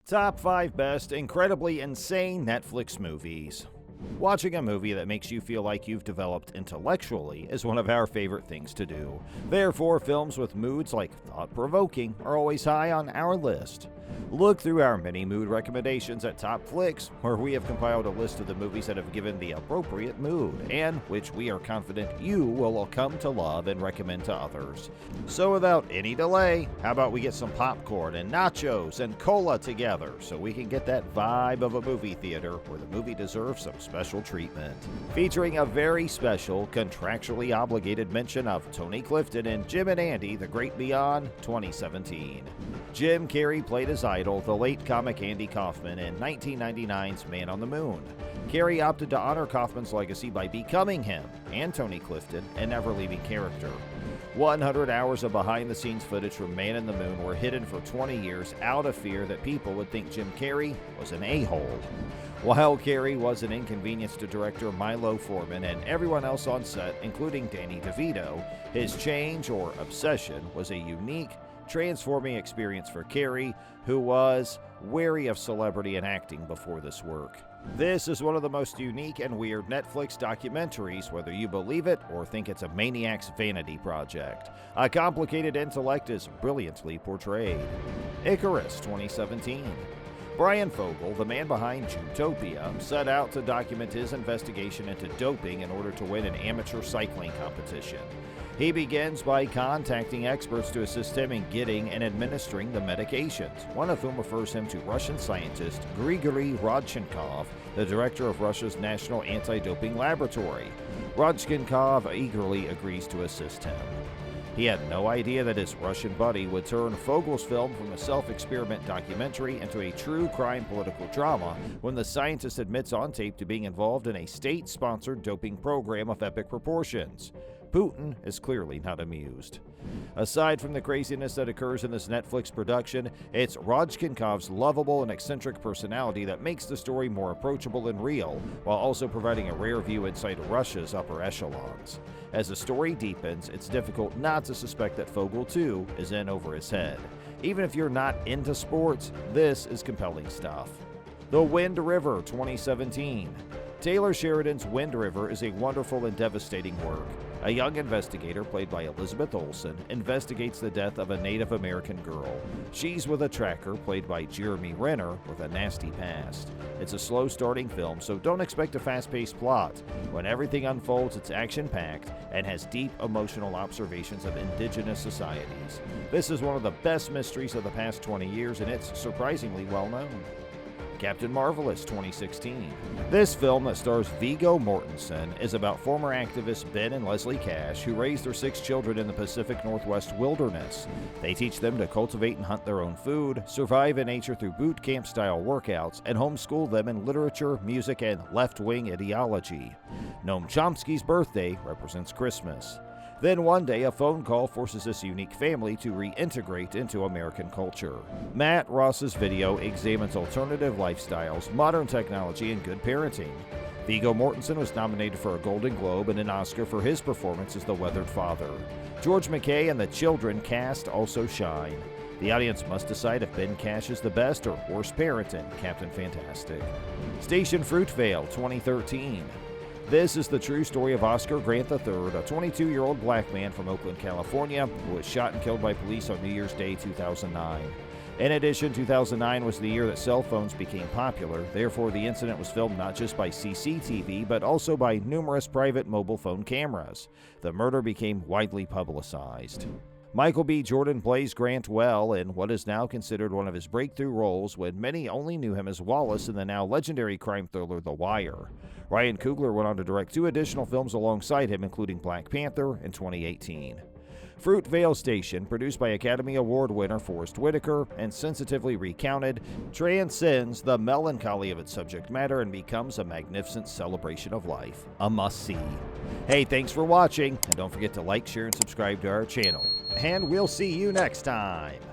Top 5 Best Incredibly Insane Netflix Movies. Watching a movie that makes you feel like you've developed intellectually is one of our favorite things to do. Therefore, films with moods like thought-provoking are always high on our list. Look through our many mood recommendations at Top Flicks, where we have compiled a list of the movies that have given the appropriate mood, and which we are confident you will come to love and recommend to others. So without any delay, how about we get some popcorn and nachos and cola together so we can get that vibe of a movie theater where the movie deserves some special treatment. Featuring a very special, contractually obligated mention of Tony Clifton in Jim and Andy, The Great Beyond, 2017. Jim Carrey played his idol, the late comic Andy Kaufman, in 1999's Man on the Moon. Carrey opted to honor Kaufman's legacy by becoming him and Tony Clifton and never leaving character. 100 hours of behind-the-scenes footage from Man on the Moon were hidden for 20 years out of fear that people would think Jim Carrey was an a-hole. While Carrey was an inconvenience to director Milo Forman and everyone else on set, including Danny DeVito, his change or obsession was a unique, transforming experience for Carrey, who was wary of celebrity and acting before this work. This is one of the most unique and weird Netflix documentaries, whether you believe it or think it's a maniac's vanity project. A complicated intellect is brilliantly portrayed. Icarus, 2017. Brian Fogel, the man behind Zootopia, set out to document his investigation into doping in order to win an amateur cycling competition. He begins by contacting experts to assist him in getting and administering the medications, one of whom refers him to Russian scientist Grigory Rodchenkov, the director of Russia's National Anti-Doping Laboratory. Rodchenkov eagerly agrees to assist him. He had no idea that his Russian buddy would turn Fogel's film from a self-experiment documentary into a true crime political drama when the scientist admits on tape to being involved in a state-sponsored doping program of epic proportions. Putin is clearly not amused. Aside from the craziness that occurs in this Netflix production, it's Rodchenkov's lovable and eccentric personality that makes the story more approachable and real, while also providing a rare view inside Russia's upper echelons. As the story deepens, it's difficult not to suspect that Fogel, too, is in over his head. Even if you're not into sports, this is compelling stuff. The Wind River, 2017. Taylor Sheridan's Wind River is a wonderful and devastating work. A young investigator, played by Elizabeth Olsen, investigates the death of a Native American girl. She's with a tracker, played by Jeremy Renner, with a nasty past. It's a slow-starting film, so don't expect a fast-paced plot. When everything unfolds, it's action-packed and has deep emotional observations of indigenous societies. This is one of the best mysteries of the past 20 years, and it's surprisingly well-known. Captain Marvelous, 2016. This film that stars Viggo Mortensen is about former activists Ben and Leslie Cash, who raised their 6 children in the Pacific Northwest wilderness. They teach them to cultivate and hunt their own food, survive in nature through boot camp-style workouts, and homeschool them in literature, music, and left-wing ideology. Noam Chomsky's birthday represents Christmas. Then one day, a phone call forces this unique family to reintegrate into American culture. Matt Ross's video examines alternative lifestyles, modern technology, and good parenting. Viggo Mortensen was nominated for a Golden Globe and an Oscar for his performance as the weathered father. George McKay and the children cast also shine. The audience must decide if Ben Cash is the best or worst parent in Captain Fantastic. Station Fruitvale, 2013. This is the true story of Oscar Grant III, a 22-year-old black man from Oakland, California, who was shot and killed by police on New Year's Day 2009. In addition, 2009 was the year that cell phones became popular. Therefore, the incident was filmed not just by CCTV, but also by numerous private mobile phone cameras. The murder became widely publicized. Michael B. Jordan plays Grant well in what is now considered one of his breakthrough roles, when many only knew him as Wallace in the now legendary crime thriller The Wire. Ryan Coogler went on to direct 2 additional films alongside him, including Black Panther in 2018. Fruitvale Station, produced by Academy Award winner Forrest Whitaker and sensitively recounted, transcends the melancholy of its subject matter and becomes a magnificent celebration of life. A must-see. Hey, thanks for watching, and don't forget to like, share, and subscribe to our channel. And we'll see you next time.